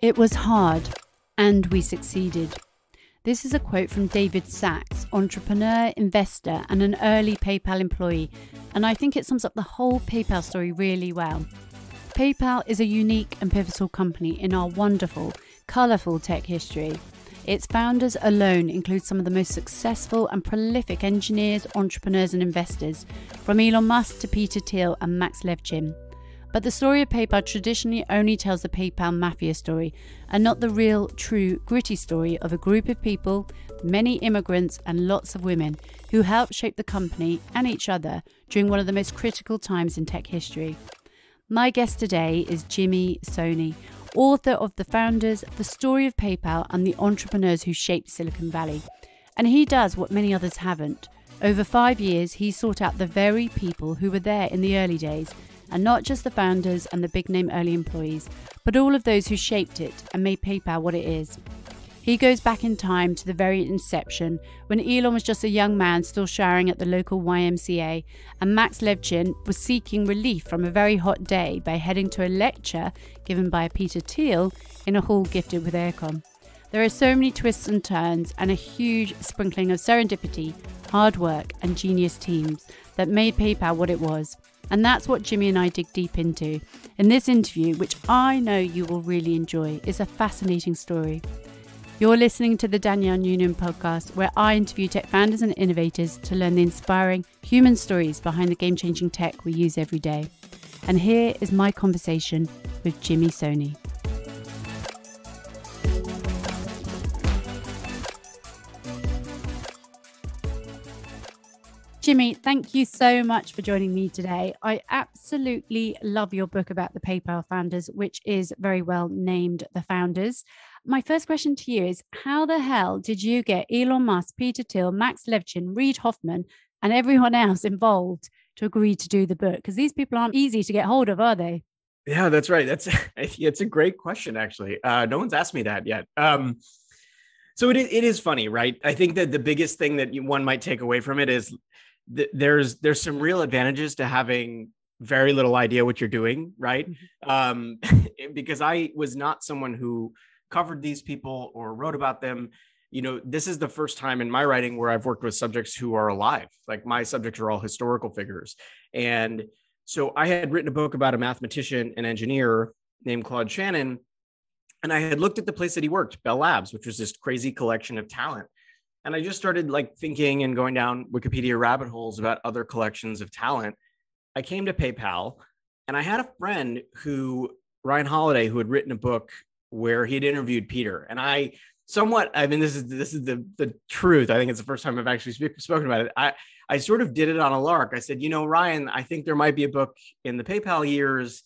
It was hard, and we succeeded. This is a quote from David Sachs, entrepreneur, investor, and an early PayPal employee, and I think it sums up the whole PayPal story really well. PayPal is a unique and pivotal company in our wonderful, colourful tech history. Its founders alone include some of the most successful and prolific engineers, entrepreneurs, and investors, from Elon Musk to Peter Thiel and Max Levchin. But the story of PayPal traditionally only tells the PayPal mafia story, and not the real, true, gritty story of a group of people, many immigrants and lots of women, who helped shape the company and each other during one of the most critical times in tech history. My guest today is Jimmy Soni, author of The Founders, The Story of PayPal, and the Entrepreneurs Who Shaped Silicon Valley. And he does what many others haven't. Over 5 years, he sought out the very people who were there in the early days, and not just the founders and the big-name early employees, but all of those who shaped it and made PayPal what it is. He goes back in time to the very inception, when Elon was just a young man still showering at the local YMCA, and Max Levchin was seeking relief from a very hot day by heading to a lecture given by Peter Thiel in a hall gifted with aircon. There are so many twists and turns, and a huge sprinkling of serendipity, hard work, and genius teams that made PayPal what it was. And that's what Jimmy and I dig deep into. In this interview, which I know you will really enjoy, is a fascinating story. You're listening to the Danielle Newnham podcast, where I interview tech founders and innovators to learn the inspiring human stories behind the game-changing tech we use every day. And here is my conversation with Jimmy Soni. Jimmy, thank you so much for joining me today. I absolutely love your book about the PayPal founders, which is very well named The Founders. My first question to you is, how the hell did you get Elon Musk, Peter Thiel, Max Levchin, Reid Hoffman, and everyone else involved to agree to do the book? Because these people aren't easy to get hold of, are they? Yeah, that's right. It's a great question, actually. No one's asked me that yet. So it is funny, right? I think that the biggest thing that one might take away from it is there's some real advantages to having very little idea what you're doing, right? Because I was not someone who covered these people or wrote about them. You know, this is the first time in my writing where I've worked with subjects who are alive. Like, my subjects are all historical figures. And so I had written a book about a mathematician and engineer named Claude Shannon, and I had looked at the place that he worked, Bell Labs, which was this crazy collection of talent. And I just started thinking and going down Wikipedia rabbit holes about other collections of talent. I came to PayPal, and I had a friend Ryan Holiday, who had written a book where he had interviewed Peter. And this is the truth. I think it's the first time I've actually spoken about it. I sort of did it on a lark. I said, Ryan, I think there might be a book in the PayPal years.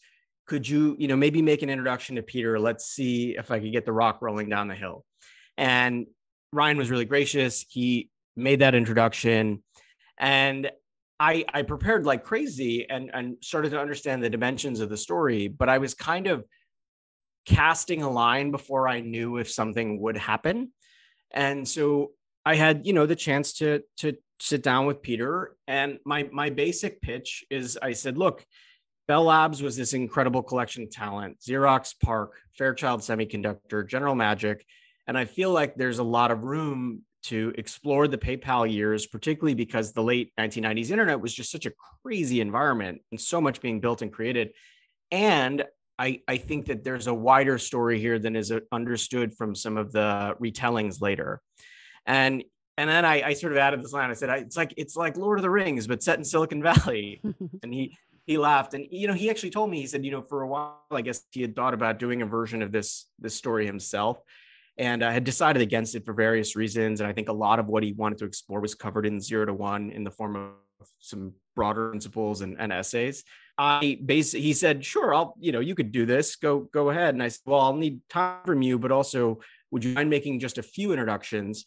Could you, maybe make an introduction to Peter? Let's see if I could get the rock rolling down the hill. And Ryan was really gracious. He made that introduction, and I prepared like crazy and started to understand the dimensions of the story, but I was kind of casting a line before I knew if something would happen. And so I had, the chance to sit down with Peter, and my basic pitch is, I said, look, Bell Labs was this incredible collection of talent: Xerox, PARC, Fairchild Semiconductor, General Magic. And I feel like there's a lot of room to explore the PayPal years, particularly because the late 1990s internet was just such a crazy environment and so much being built and created. And I think that there's a wider story here than is understood from some of the retellings later. And then I sort of added this line. I said, it's like Lord of the Rings, but set in Silicon Valley. And he laughed. And, he actually told me, he said, for a while, I guess he had thought about doing a version of this story himself. And I had decided against it for various reasons. And I think a lot of what he wanted to explore was covered in 0 to 1 in the form of some broader principles and essays. He said, sure, you could do this, go ahead. And I said, well, I'll need time from you, but also, would you mind making just a few introductions?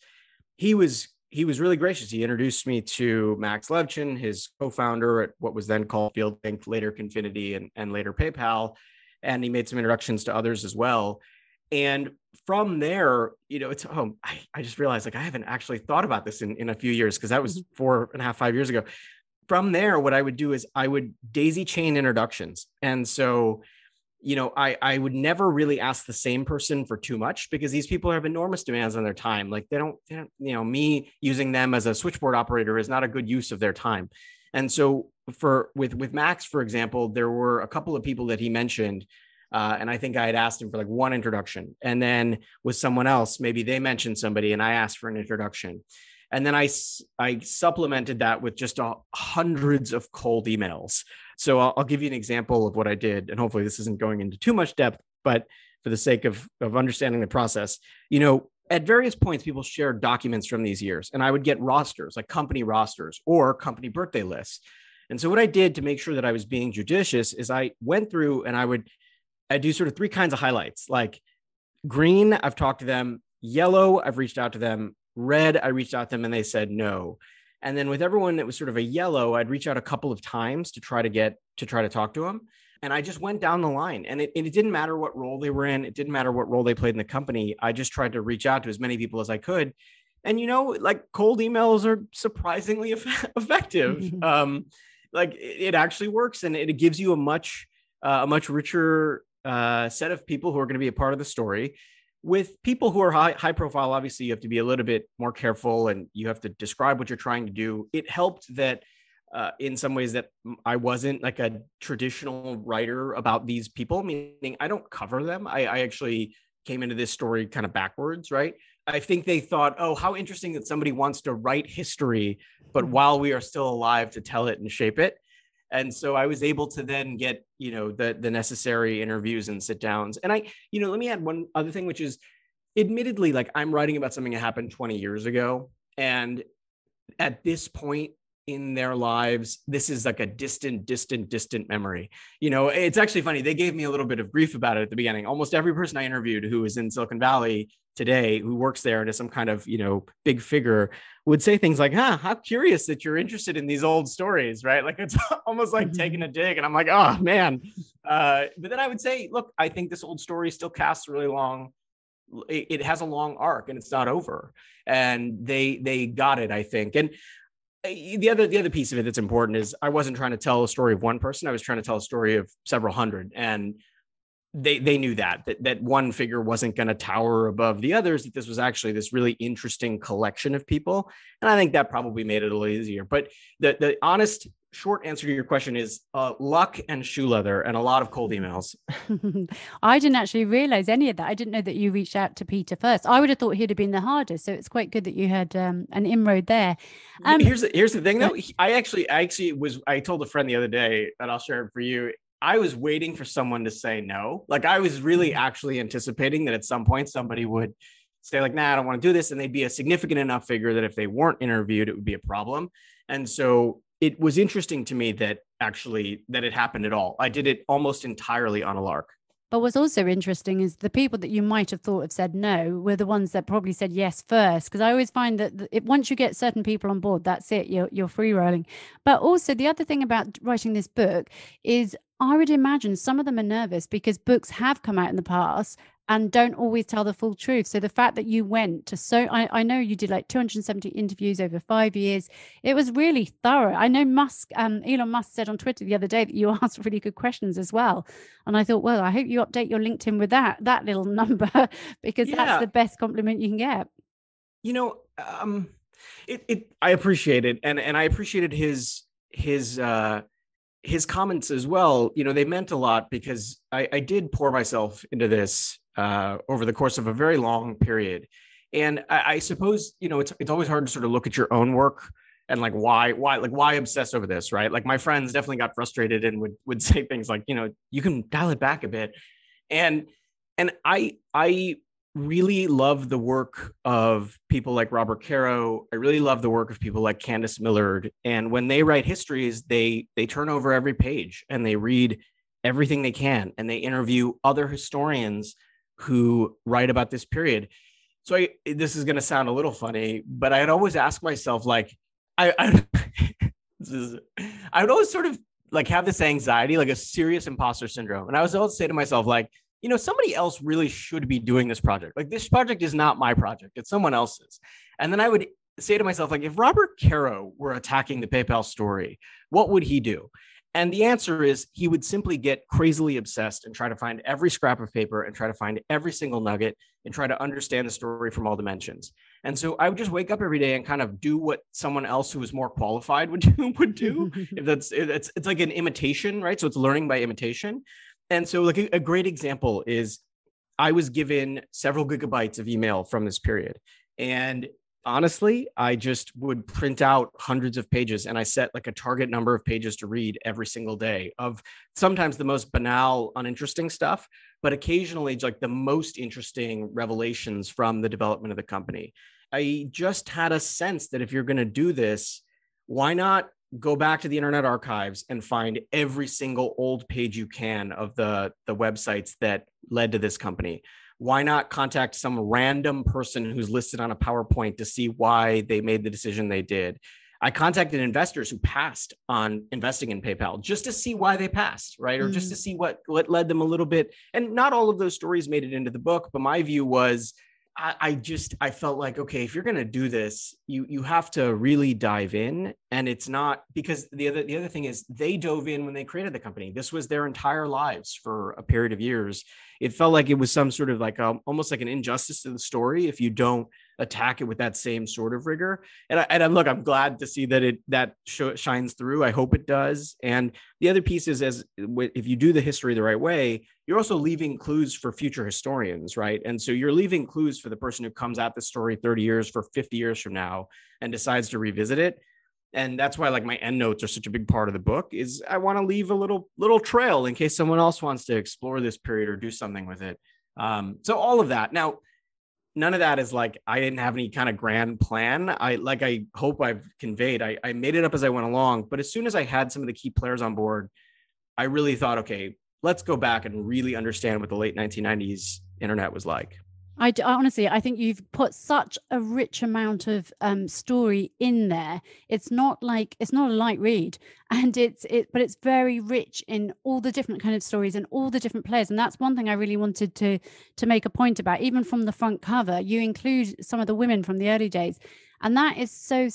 He was really gracious. He introduced me to Max Levchin, his co-founder at what was then called Field Inc., later Confinity, and later PayPal. And he made some introductions to others as well. And from there, I just realized I haven't actually thought about this in a few years, because that was 4.5, 5 years ago. From there, what I would do is I would daisy chain introductions. And so I would never really ask the same person for too much, because these people have enormous demands on their time. Like they don't, me using them as a switchboard operator is not a good use of their time. And so with Max, for example, there were a couple of people that he mentioned. And I think I had asked him for like one introduction, and then with someone else, maybe they mentioned somebody and I asked for an introduction. And then I supplemented that with just hundreds of cold emails. So I'll give you an example of what I did. And hopefully this isn't going into too much depth, but for the sake of understanding the process, at various points, people shared documents from these years, and I would get rosters, like company rosters or company birthday lists. And so what I did to make sure that I was being judicious is I went through and I do sort of three kinds of highlights. Like green, I've talked to them. Yellow, I've reached out to them. Red, I reached out to them and they said no. And then with everyone that was sort of a yellow, I'd reach out a couple of times to try to talk to them. And I just went down the line, and it didn't matter what role they were in. It didn't matter what role they played in the company. I just tried to reach out to as many people as I could. And, like cold emails are surprisingly effective. Like it actually works, and it gives you a much richer set of people who are going to be a part of the story. With people who are high profile, obviously you have to be a little bit more careful, and you have to describe what you're trying to do. It helped that in some ways that I wasn't like a traditional writer about these people, meaning I don't cover them. I actually came into this story kind of backwards, right? I think they thought, oh, how interesting that somebody wants to write history, but while we are still alive to tell it and shape it. And so I was able to then get, the necessary interviews and sit downs. And let me add one other thing, which is admittedly, like I'm writing about something that happened 20 years ago. And at this point in their lives, this is like a distant memory. It's actually funny. They gave me a little bit of grief about it at the beginning. Almost every person I interviewed who is in Silicon Valley today, who works there and is some kind of, big figure, would say things like, how curious that you're interested in these old stories, right? Like it's almost like taking a dig. And I'm like, oh man. But then I would say, look, I think this old story still casts really long. It has a long arc and it's not over. And they got it, I think. And the other piece of it that's important is I wasn't trying to tell a story of one person. I was trying to tell a story of several hundred. And they knew that one figure wasn't going to tower above the others, that this was actually this really interesting collection of people. And I think that probably made it a little easier. But the honest short answer to your question is luck and shoe leather and a lot of cold emails. I didn't actually realize any of that. I didn't know that you reached out to Peter first. I would have thought he'd have been the hardest. So it's quite good that you had an inroad there. Here's the thing though. I told a friend the other day, and I'll share it for you. I was waiting for someone to say no. Like I was really actually anticipating that at some point somebody would say like, nah, I don't want to do this. And they'd be a significant enough figure that if they weren't interviewed, it would be a problem. And so it was interesting to me that it happened at all. I did it almost entirely on a lark. But what's also interesting is the people that you might have thought have said no were the ones that probably said yes first. Because I always find that once you get certain people on board, that's it, you're free rolling. But also the other thing about writing this book is I would imagine some of them are nervous because books have come out in the past and don't always tell the full truth. So the fact that you went to I know you did like 270 interviews over 5 years. It was really thorough. I know Elon Musk said on Twitter the other day that you asked really good questions as well. And I thought, well, I hope you update your LinkedIn with that little number because that's the best compliment you can get. I appreciate it. And I appreciated his comments as well. They meant a lot because I did pour myself into this over the course of a very long period. And I suppose, it's always hard to sort of look at your own work and like, why obsess over this, right? Like my friends definitely got frustrated and would say things like, you can dial it back a bit. And I really love the work of people like Robert Caro. I really love the work of people like Candace Millard. And when they write histories, they turn over every page and they read everything they can. And they interview other historians who write about this period. So this is going to sound a little funny, but I'd always ask myself, like, I would always sort of like have this anxiety, like a serious imposter syndrome. And I was always say to myself, like, somebody else really should be doing this project. Like this project is not my project. It's someone else's. And then I would say to myself, like, if Robert Caro were attacking the PayPal story, what would he do? And the answer is he would simply get crazily obsessed and try to find every scrap of paper and try to find every single nugget and try to understand the story from all dimensions. And so I would just wake up every day and kind of do what someone else who was more qualified would do. It's like an imitation, right? So it's learning by imitation. And so like a great example is I was given several gigabytes of email from this period. And honestly, I just would print out hundreds of pages and I set like a target number of pages to read every single day of sometimes the most banal, uninteresting stuff, but occasionally like the most interesting revelations from the development of the company. I just had a sense that if you're going to do this, why not go back to the Internet Archives and find every single old page you can of the websites that led to this company? Why not contact some random person who's listed on a PowerPoint to see why they made the decision they did? I contacted investors who passed on investing in PayPal just to see why they passed, right? Or just to see what led them a little bit. And not all of those stories made it into the book, but my view was I felt like, okay, if you're going to do this, you have to really dive in. And it's not because the other thing is they dove in when they created the company. This was their entire lives for a period of years. It felt like it was some sort of like almost like an injustice to the story if you don't attack it with that same sort of rigor. And look, I'm glad to see that shines through. I hope it does. And the other piece is if you do the history the right way, you're also leaving clues for future historians, right? And so you're leaving clues for the person who comes at the story 30 years, for 50 years from now and decides to revisit it. And that's why like my endnotes are such a big part of the book is I want to leave a little trail in case someone else wants to explore this period or do something with it. So all of that. Now, none of that is like, I didn't have any kind of grand plan. I hope I've conveyed, I made it up as I went along, but as soon as I had some of the key players on board, I really thought, okay, let's go back and really understand what the late 1990s internet was like. Honestly, I think you've put such a rich amount of story in there. It's not a light read, and but it's very rich in all the different kind of stories and all the different players. And that's one thing I really wanted to make a point about. Even from the front cover, you include some of the women from the early days. And that is so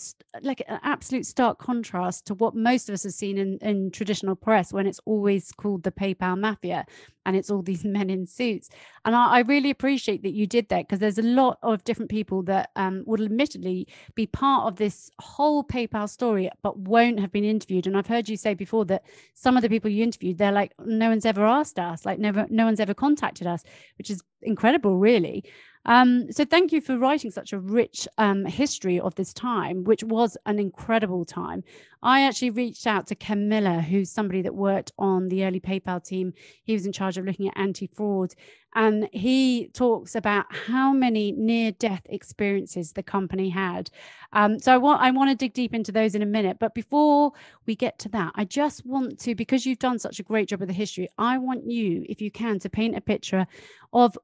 like an absolute stark contrast to what most of us have seen in traditional press when it's always called the PayPal mafia and it's all these men in suits. And I really appreciate that you did that because there's a lot of different people that would admittedly be part of this whole PayPal story but won't have been interviewed. And I've heard you say before that some of the people you interviewed, they're like, no one's ever asked us, like no one's ever contacted us, which is incredible, really. So thank you for writing such a rich history of this time, which was an incredible time. I actually reached out to Ken Miller, who's somebody that worked on the early PayPal team. He was in charge of looking at anti-fraud. And he talks about how many near-death experiences the company had. So I want to dig deep into those in a minute. But before we get to that, I just want to, because you've done such a great job with the history, I want you, if you can, to paint a picture of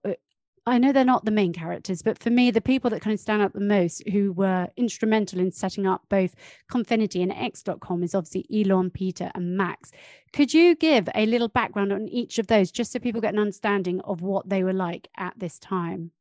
I know they're not the main characters, but for me, the people that kind of stand out the most who were instrumental in setting up both Confinity and X.com is obviously Elon, Peter, and Max. Could you give a little background on each of those, just so people get an understanding of what they were like at this time?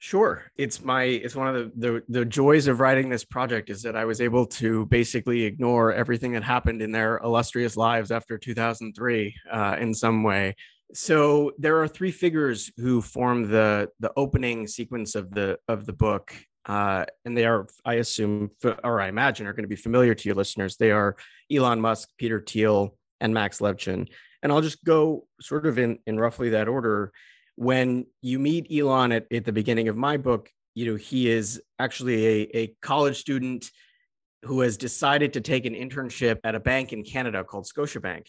Sure. It's one of the joys of writing this project is that I was able to basically ignore everything that happened in their illustrious lives after 2003 in some way. So there are three figures who form the opening sequence of the book, and they are, I assume, or I imagine, are going to be familiar to your listeners. They are Elon Musk, Peter Thiel, and Max Levchin. And I'll just go sort of in roughly that order. When you meet Elon at the beginning of my book, he is actually a college student who has decided to take an internship at a bank in Canada called Scotiabank.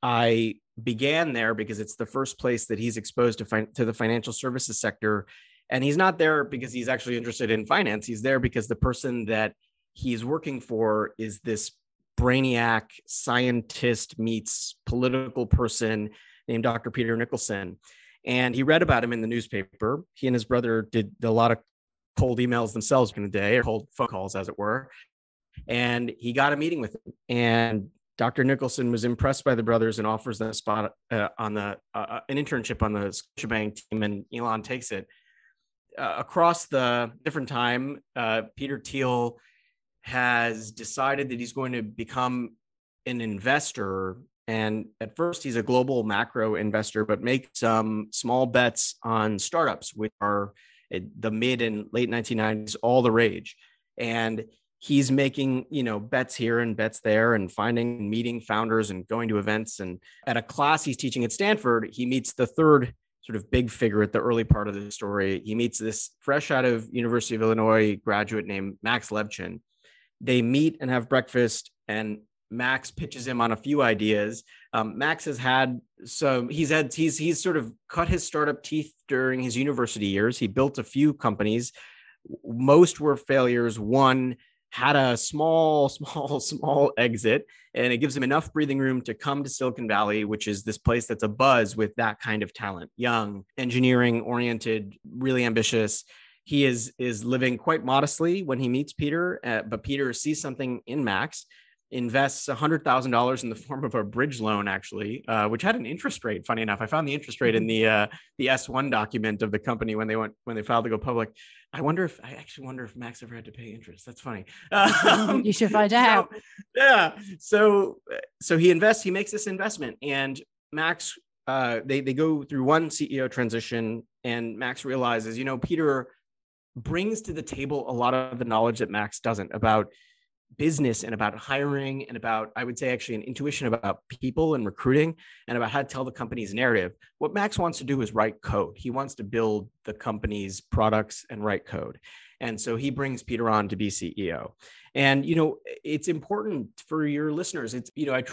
I began there because it's the first place that he's exposed to the financial services sector. And he's not there because he's actually interested in finance. He's there because the person that he's working for is this brainiac scientist meets political person named Dr. Peter Nicholson. And he read about him in the newspaper. He and his brother did a lot of cold emails themselves in the day, or cold phone calls, as it were. And he got a meeting with him. And Dr. Nicholson was impressed by the brothers and offers them a spot on an internship on the Scotiabank team, and Elon takes it. Across the different time, Peter Thiel has decided that he's going to become an investor And at first, he's a global macro investor, but makes some small bets on startups, which are the mid and late 1990s, all the rage. And he's making, bets here and bets there and finding, meeting founders and going to events. And at a class he's teaching at Stanford, he meets the third sort of big figure at the early part of the story. He meets this fresh out of University of Illinois graduate named Max Levchin. They meet and have breakfast, and Max pitches him on a few ideas. Max has had some, he's sort of cut his startup teeth during his university years. He built a few companies. Most were failures. One had a small exit, and it gives him enough breathing room to come to Silicon Valley, which is this place that's abuzz with that kind of talent, young, engineering oriented, really ambitious. He is living quite modestly when he meets Peter, but Peter sees something in Max, invests $100,000 in the form of a bridge loan, actually, which had an interest rate. Funny enough, I found the interest rate in the S1 document of the company when they filed to go public. I actually wonder if Max ever had to pay interest. That's funny. You should find out. So he makes this investment, and Max, they go through one CEO transition, and Max realizes, Peter brings to the table a lot of the knowledge that Max doesn't, about business and about hiring and about, I would say, actually an intuition about people and recruiting and about how to tell the company's narrative. What Max wants to do is write code. He wants to build the company's products and write code. And so he brings Peter on to be CEO. And, it's important for your listeners. It's, I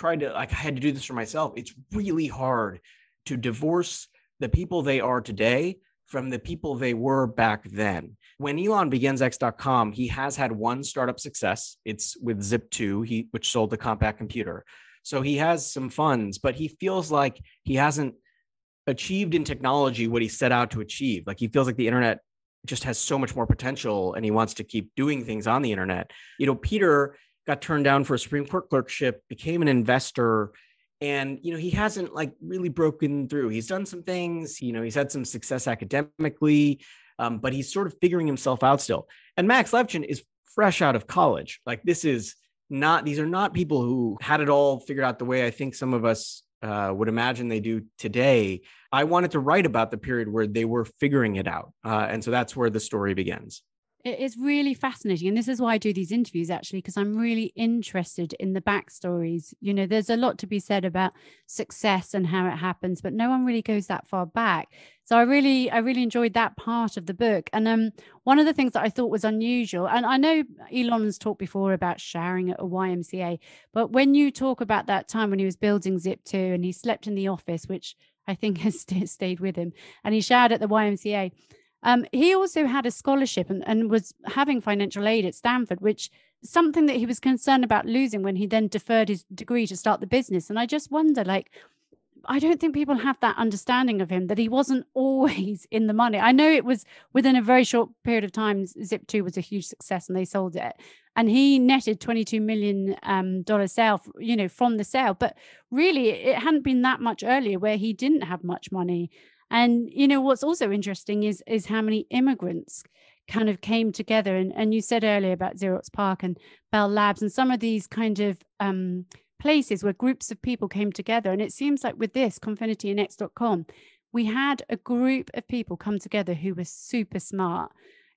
had to do this for myself. It's really hard to divorce the people they are today from the people they were back then. When Elon begins X.com, he has had one startup success. It's with Zip2, which sold the compact computer. So he has some funds, but he feels like he hasn't achieved in technology what he set out to achieve. Like, he feels like the internet just has so much more potential, and he wants to keep doing things on the internet. Peter got turned down for a Supreme Court clerkship, became an investor, and, he hasn't really broken through. He's done some things, he's had some success academically, but he's sort of figuring himself out still. And Max Levchin is fresh out of college. These are not people who had it all figured out the way I think some of us would imagine they do today. I wanted to write about the period where they were figuring it out. And so that's where the story begins. It's really fascinating. And this is why I do these interviews, actually, because I'm really interested in the backstories. There's a lot to be said about success and how it happens, but no one really goes that far back. So I really enjoyed that part of the book. And one of the things that I thought was unusual, and I know Elon has talked before about showering at a YMCA, but when you talk about that time when he was building Zip2 and he slept in the office, which I think has stayed with him, and he showered at the YMCA, he also had a scholarship and was having financial aid at Stanford, which is something that he was concerned about losing when he then deferred his degree to start the business. And I just wonder, I don't think people have that understanding of him, that he wasn't always in the money. I know it was within a very short period of time, Zip2 was a huge success and they sold it. And he netted $22 million sale, from the sale. But really, it hadn't been that much earlier where he didn't have much money. And, what's also interesting is how many immigrants kind of came together. And you said earlier about Xerox PARC and Bell Labs and some of these kind of places where groups of people came together. And it seems like with this, Confinity and X.com, we had a group of people come together who were super smart.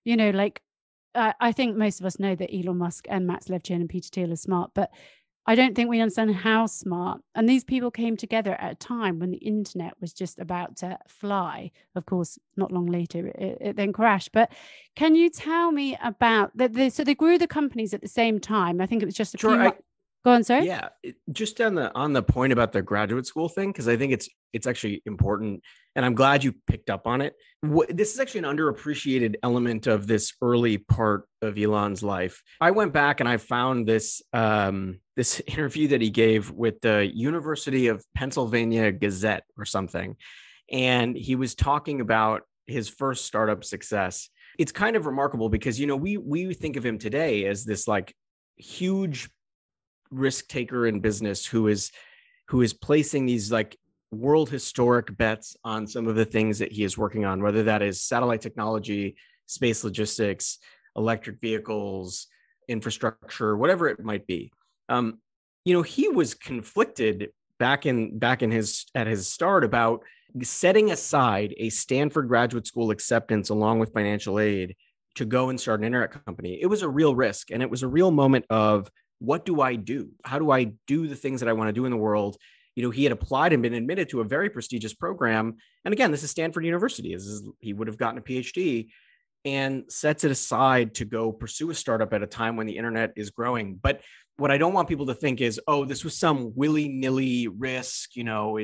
I think most of us know that Elon Musk and Max Levchin and Peter Thiel are smart, but I don't think we understand how smart. And these people came together at a time when the internet was just about to fly. Of course, not long later, it then crashed. But can you tell me about that? So they grew the companies at the same time. I think it was just a few months. Go on, sorry. Yeah, just on the point about the graduate school thing, because I think it's actually important, and I'm glad you picked up on it. This is actually an underappreciated element of this early part of Elon's life. I went back and I found this this interview that he gave with the University of Pennsylvania Gazette or something, and he was talking about his first startup success. It's kind of remarkable because we think of him today as this huge risk taker in business who is placing these world historic bets on some of the things that he is working on, whether that is satellite technology, space logistics, electric vehicles, infrastructure, whatever it might be. He was conflicted back in his start about setting aside a Stanford graduate school acceptance along with financial aid to go and start an internet company. It was a real risk, and it was a real moment of, what do I do? How do I do the things that I want to do in the world? He had applied and been admitted to a very prestigious program. And again, this is Stanford University. He would have gotten a PhD, and sets it aside to go pursue a startup at a time when the internet is growing. But what I don't want people to think is, oh, this was some willy-nilly risk. No,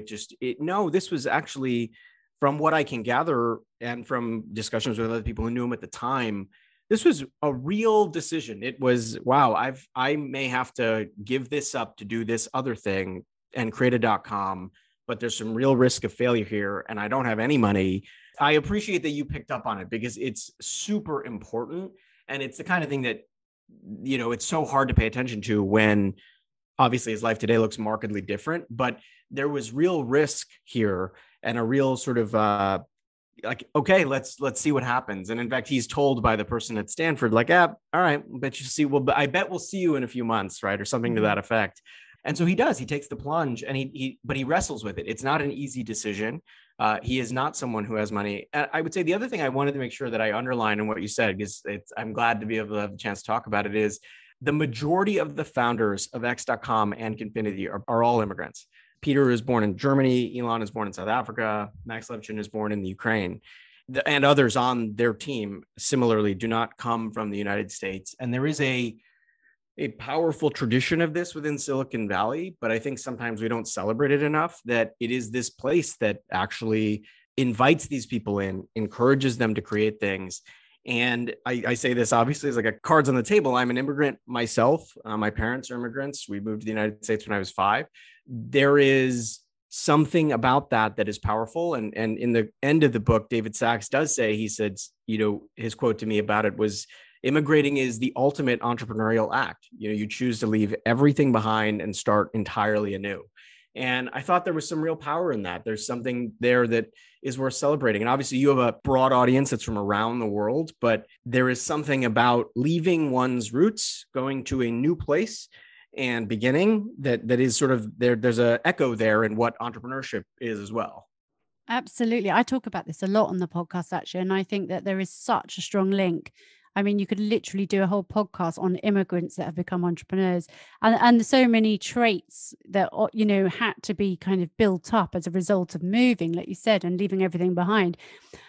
this was actually, from what I can gather and from discussions with other people who knew him at the time, this was a real decision. It was, wow, I may have to give this up to do this other thing and create a .com, but there's some real risk of failure here, and I don't have any money. I appreciate that you picked up on it, because it's super important. And it's the kind of thing that, it's so hard to pay attention to when obviously his life today looks markedly different, but there was real risk here and a real sort of okay, let's see what happens. And in fact, he's told by the person at Stanford, like, all right, I bet we'll see you in a few months, right? Or something to that effect. And so he does, he takes the plunge, and but he wrestles with it. It's not an easy decision. He is not someone who has money. I would say the other thing I wanted to make sure that I underline in what you said, because I'm glad to be able to have a chance to talk about it, is the majority of the founders of X.com and Confinity are all immigrants. Peter is born in Germany. Elon is born in South Africa. Max Levchin is born in the Ukraine. And others on their team similarly do not come from the United States. And there is a powerful tradition of this within Silicon Valley, but I think sometimes we don't celebrate it enough, that it is this place that actually invites these people in, encourages them to create things. And I say this obviously as like a cards on the table. I'm an immigrant myself. My parents are immigrants. We moved to the United States when I was 5. There is something about that is powerful. And in the end of the book, David Sacks does say, he said, his quote to me about it was, immigrating is the ultimate entrepreneurial act. You choose to leave everything behind and start entirely anew. And I thought there was some real power in that. There's something there that is worth celebrating. And obviously you have a broad audience that's from around the world, but there is something about leaving one's roots, going to a new place and beginning that is sort of there. There's an echo there in what entrepreneurship is as well. Absolutely. I talk about this a lot on the podcast, actually. And I think that there is such a strong link. I mean, you could literally do a whole podcast on immigrants that have become entrepreneurs, and so many traits that, had to be kind of built up as a result of moving, like you said, and leaving everything behind.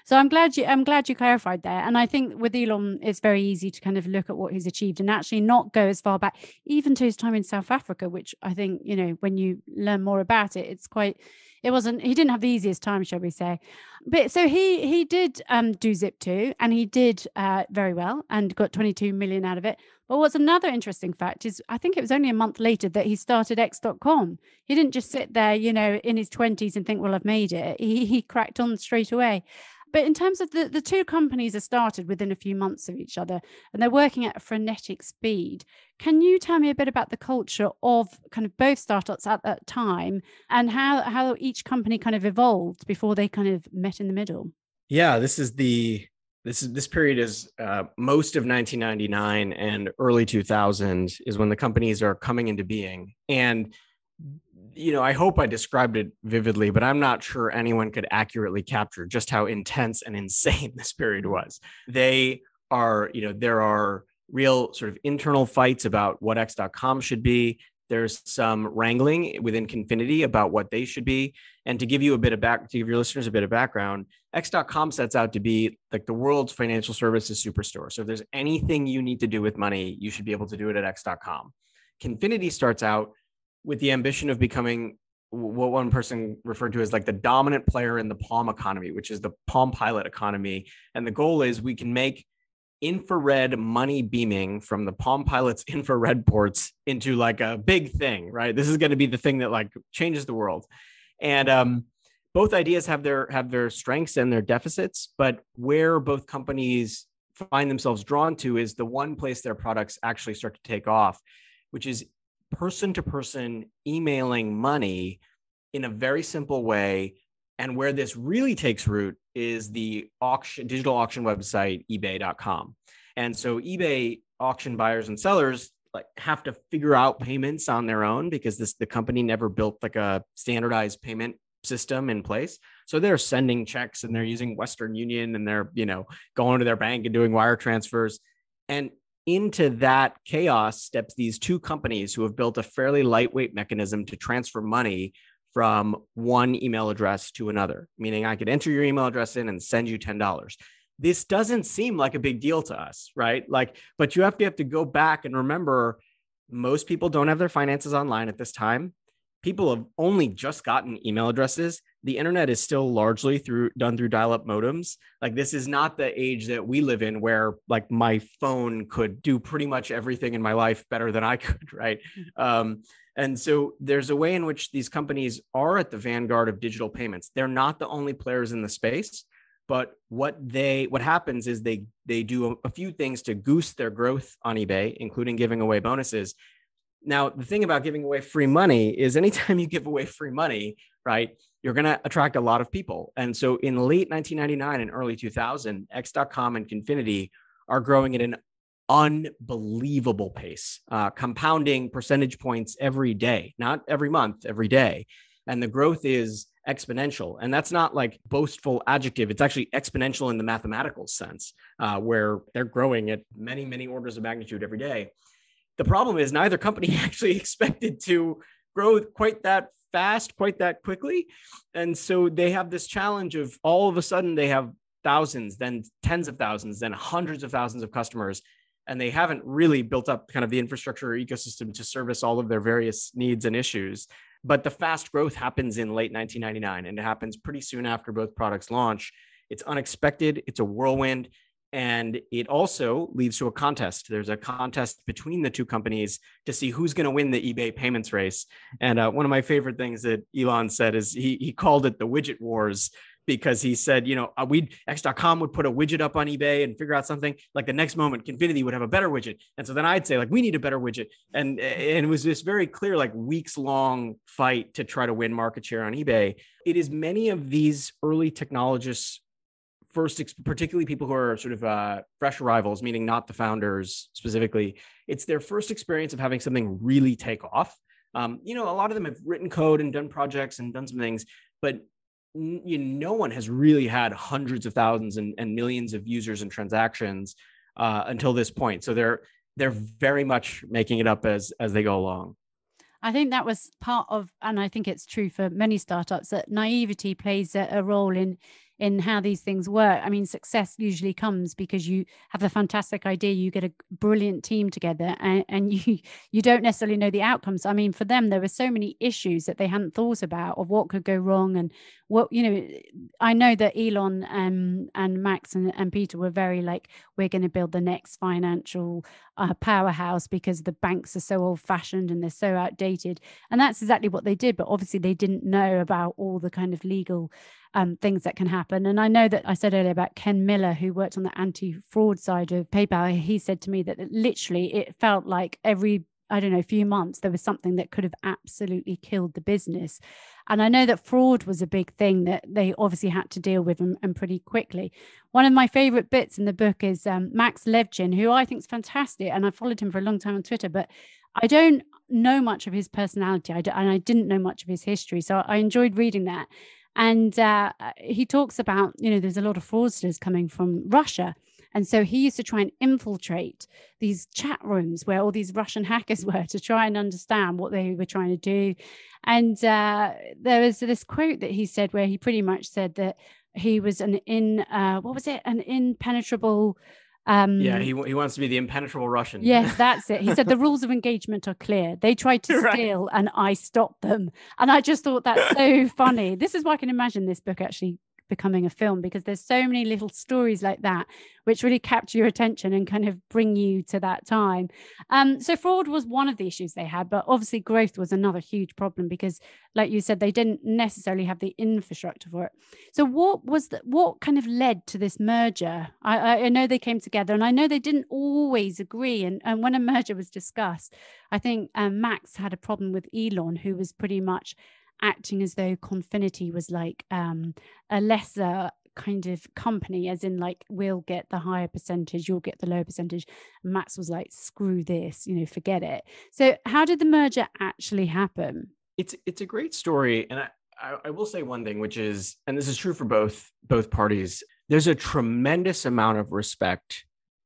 So I'm glad you clarified there. And I think with Elon, it's very easy to kind of look at what he's achieved and actually not go as far back, even to his time in South Africa, which I think, when you learn more about it, he didn't have the easiest time, shall we say. But so he did do Zip2, and he did very well and got 22 million out of it. But what's another interesting fact is, I think it was only a month later that he started X.com. He didn't just sit there, in his 20s and think, well, I've made it. He cracked on straight away. But in terms of the two companies are started within a few months of each other, and they're working at a frenetic speed. Can you tell me a bit about the culture of kind of both startups at that time, and how each company kind of evolved before they kind of met in the middle? Yeah, this period is most of 1999 and early 2000 is when the companies are coming into being. And I hope I described it vividly, but I'm not sure anyone could accurately capture just how intense and insane this period was. There are real sort of internal fights about what X.com should be. There's some wrangling within Confinity about what they should be. And to give your listeners a bit of background, X.com sets out to be like the world's financial services superstore. So if there's anything you need to do with money, you should be able to do it at X.com. Confinity starts out with the ambition of becoming what one person referred to as like the dominant player in the Palm economy, which is the Palm Pilot economy. And the goal is we can make infrared money beaming from the Palm Pilot's infrared ports into like a big thing, right? This is going to be the thing that like changes the world. And both ideas have their strengths and their deficits, but where both companies find themselves drawn to is the one place their products actually start to take off, which is person-to-person emailing money in a very simple way. And where this really takes root is the digital auction website, ebay.com. And so eBay auction buyers and sellers like have to figure out payments on their own because the company never built like a standardized payment system in place. So they're sending checks and they're using Western Union and they're, going to their bank and doing wire transfers. And into that chaos steps these two companies who have built a fairly lightweight mechanism to transfer money from one email address to another, meaning I could enter your email address in and send you $10. This doesn't seem like a big deal to us, right? But you have to go back and remember, most people don't have their finances online at this time. People have only just gotten email addresses. The internet is still largely done through dial-up modems. Like, this is not the age that we live in where like my phone could do pretty much everything in my life better than I could, right? And so there's a way in which these companies are at the vanguard of digital payments. They're not the only players in the space. But what happens is they do a few things to goose their growth on eBay, including giving away bonuses. Now, the thing about giving away free money is anytime you give away free money, right, you're going to attract a lot of people. And so in late 1999 and early 2000, X.com and Confinity are growing at an unbelievable pace, compounding percentage points every day, not every month, every day. And the growth is exponential. And that's not like boastful adjective. It's actually exponential in the mathematical sense, where they're growing at many, many orders of magnitude every day. The problem is neither company actually expected to grow quite that fast, quite that quickly. And so they have this challenge of all of a sudden they have thousands, then tens of thousands, then hundreds of thousands of customers. And they haven't really built up kind of the infrastructure or ecosystem to service all of their various needs and issues. But the fast growth happens in late 1999, and it happens pretty soon after both products launch. It's unexpected. It's a whirlwind. And it also leads to a contest. There's a contest between the two companies to see who's going to win the eBay payments race. And one of my favorite things that Elon said is he called it the widget wars, because he said, X.com would put a widget up on eBay and figure out something. Like the next moment, Confinity would have a better widget. And so then I'd say, like, we need a better widget. And it was this very clear, like, weeks long fight to try to win market share on eBay. It is many of these early technologists, particularly people who are sort of fresh arrivals, meaning not the founders specifically, it's their first experience of having something really take off. A lot of them have written code and done projects and done some things, but no one has really had hundreds of thousands and millions of users and transactions until this point. So they're very much making it up as they go along. I think that was part of, and I think it's true for many startups, that naivety plays a role in how these things work. I mean, success usually comes because you have a fantastic idea, you get a brilliant team together, and you don't necessarily know the outcomes. I mean, for them, there were so many issues that they hadn't thought about of what could go wrong. And I know that Elon and Max and Peter were very like, we're going to build the next financial powerhouse because the banks are so old fashioned and they're so outdated. And that's exactly what they did. But obviously they didn't know about all the kind of legal things that can happen. And I know that I said earlier about Ken Miller, who worked on the anti-fraud side of PayPal. He said to me that literally it felt like every, few months, there was something that could have absolutely killed the business. And I know that fraud was a big thing that they obviously had to deal with and pretty quickly. One of my favorite bits in the book is Max Levchin, who I think is fantastic. And I followed him for a long time on Twitter, but I don't know much of his personality and I didn't know much of his history. So I enjoyed reading that. And he talks about, there's a lot of fraudsters coming from Russia. And so he used to try and infiltrate these chat rooms where all these Russian hackers were to try and understand what they were trying to do. And there was this quote that he said where he pretty much said that he was an impenetrable... he wants to be the impenetrable Russian. Yes, that's it. He said the rules of engagement are clear. They tried to steal and I stopped them. And I just thought that's so funny. This is why I can imagine this book actually becoming a film, because there's so many little stories like that which really capture your attention and kind of bring you to that time. So fraud was one of the issues they had, but obviously growth was another huge problem because, like you said, they didn't necessarily have the infrastructure for it. So what kind of led to this merger? I know they came together, and I know they didn't always agree. And when a merger was discussed, I think Max had a problem with Elon, who was pretty much acting as though Confinity was like a lesser kind of company, as in like, we'll get the higher percentage, you'll get the lower percentage. And Max was like, screw this, forget it. So how did the merger actually happen? It's a great story. And I will say one thing, which is, and this is true for both parties, there's a tremendous amount of respect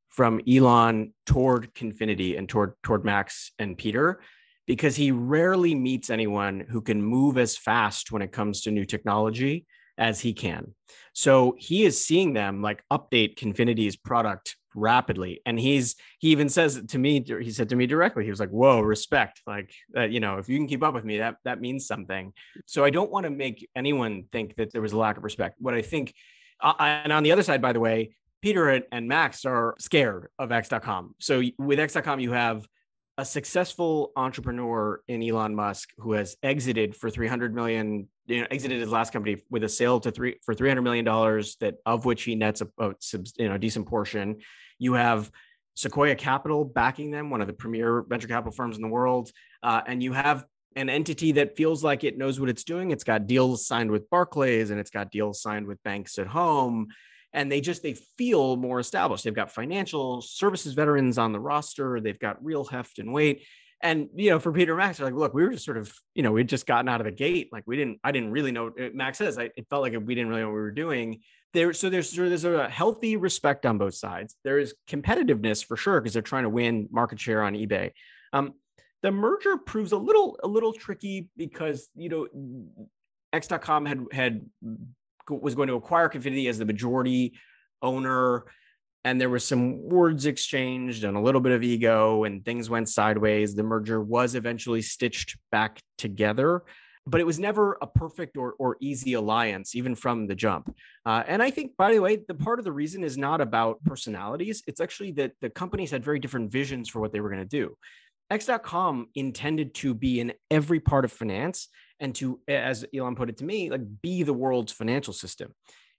from Elon toward Confinity and toward Max and Peter, because he rarely meets anyone who can move as fast when it comes to new technology as he can. So he is seeing them like update Confinity's product rapidly. And he even says to me, he said to me directly, he was like, whoa, respect. Like, if you can keep up with me, that means something. So I don't want to make anyone think that there was a lack of respect. What I think, and on the other side, by the way, Peter and Max are scared of X.com. So with X.com, you have a successful entrepreneur in Elon Musk who has exited for $300 million, exited his last company with a sale for $300 million, that of which he nets a decent portion. You have Sequoia Capital backing them, one of the premier venture capital firms in the world. And you have an entity that feels like it knows what it's doing. It's got deals signed with Barclays and it's got deals signed with banks at home. And they feel more established. They've got financial services veterans on the roster. They've got real heft and weight. And, for Peter and Max, they're like, look, we were just sort of, we'd just gotten out of the gate. Like I didn't really know. Max says, it felt like we didn't really know what we were doing there. So there's a healthy respect on both sides. There is competitiveness for sure, because they're trying to win market share on eBay. The merger proves a little tricky because, X.com was going to acquire Confinity as the majority owner. And there was some words exchanged and a little bit of ego, and things went sideways. The merger was eventually stitched back together, but it was never a perfect or easy alliance, even from the jump. And I think, by the way, the part of the reason is not about personalities. It's actually that the companies had very different visions for what they were going to do. X.com intended to be in every part of finance and to, as Elon put it to me, like be the world's financial system.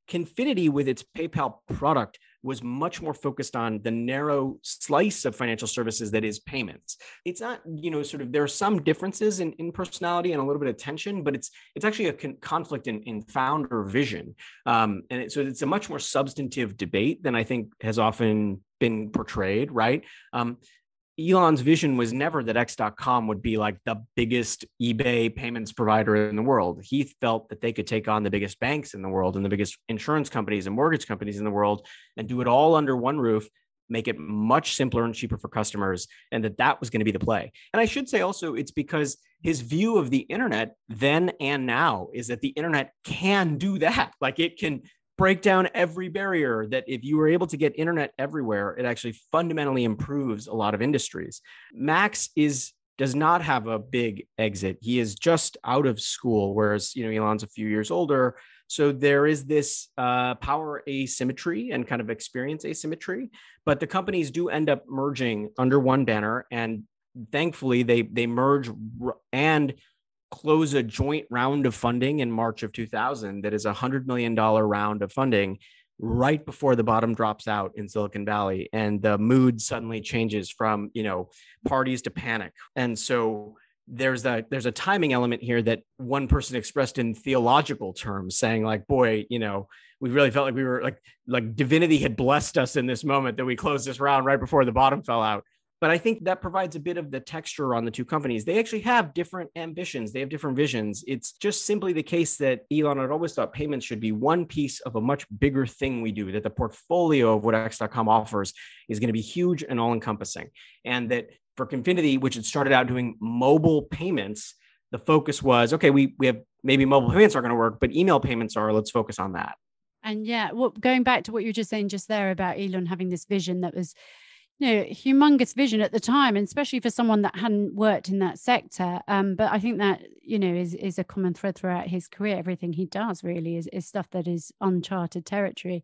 Confinity, with its PayPal product, was much more focused on the narrow slice of financial services that is payments. It's not, there are some differences in personality and a little bit of tension, but it's actually a conflict in founder vision. So it's a much more substantive debate than I think has often been portrayed, right? Elon's vision was never that X.com would be like the biggest eBay payments provider in the world. He felt that they could take on the biggest banks in the world and the biggest insurance companies and mortgage companies in the world and do it all under one roof, make it much simpler and cheaper for customers, and that was going to be the play. And I should say also, it's because his view of the internet then and now is that the internet can do that. Like, it can break down every barrier, that if you were able to get internet everywhere, it actually fundamentally improves a lot of industries. Max does not have a big exit. He is just out of school, whereas, Elon's a few years older. So there is this power asymmetry and kind of experience asymmetry, but the companies do end up merging under one banner. And thankfully they merge and close a joint round of funding in March of 2000 that is $100 million round of funding right before the bottom drops out in Silicon Valley, and the mood suddenly changes from parties to panic. And so there's a timing element here that one person expressed in theological terms, saying like, boy, we really felt like we were like divinity had blessed us in this moment that we closed this round right before the bottom fell out. But I think that provides a bit of the texture on the two companies. They actually have different ambitions. They have different visions. It's just simply the case that Elon had always thought payments should be one piece of a much bigger thing we do, that the portfolio of what X.com offers is going to be huge and all-encompassing. And that for Confinity, which had started out doing mobile payments, the focus was, okay, we have maybe mobile payments aren't going to work, but email payments are. Let's focus on that. And yeah, going back to what you were just saying just there about Elon having this vision that was humongous vision at the time, and especially for someone that hadn't worked in that sector. But I think that, is a common thread throughout his career. Everything he does really is stuff that is uncharted territory.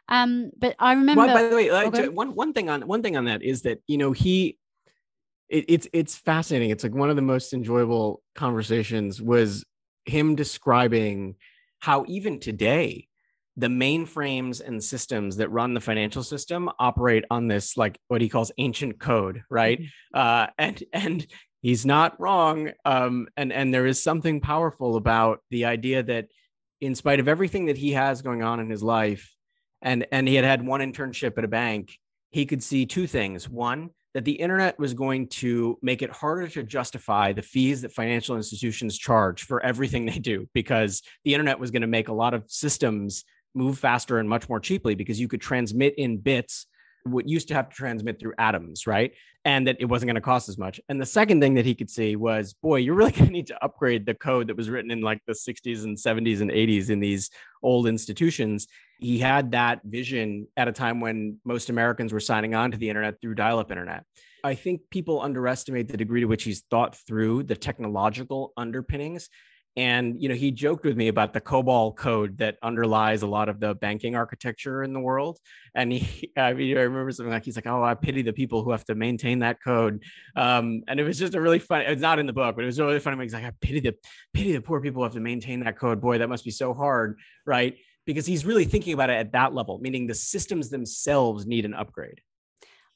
But I remember. Well, by the way, one thing on that is that, it's fascinating. It's like one of the most enjoyable conversations was him describing how even today, the mainframes and systems that run the financial system operate on this, like what he calls ancient code, right? And he's not wrong. And there is something powerful about the idea that in spite of everything that he has going on in his life, and he had one internship at a bank, he could see two things. One, that the internet was going to make it harder to justify the fees that financial institutions charge for everything they do, because the internet was going to make a lot of systems move faster and much more cheaply, because you could transmit in bits what used to have to transmit through atoms, right? And that it wasn't going to cost as much. And the second thing that he could see was, boy, you're really going to need to upgrade the code that was written in like the 60s and 70s and 80s in these old institutions. He had that vision at a time when most Americans were signing on to the internet through dial-up internet. I think people underestimate the degree to which he's thought through the technological underpinnings. And, he joked with me about the COBOL code that underlies a lot of the banking architecture in the world. And I remember something like, he's like, oh, I pity the people who have to maintain that code. And it was just a really funny, it's not in the book, but it was really funny. He's like, I pity the poor people who have to maintain that code. Boy, that must be so hard, right? Because he's really thinking about it at that level, meaning the systems themselves need an upgrade.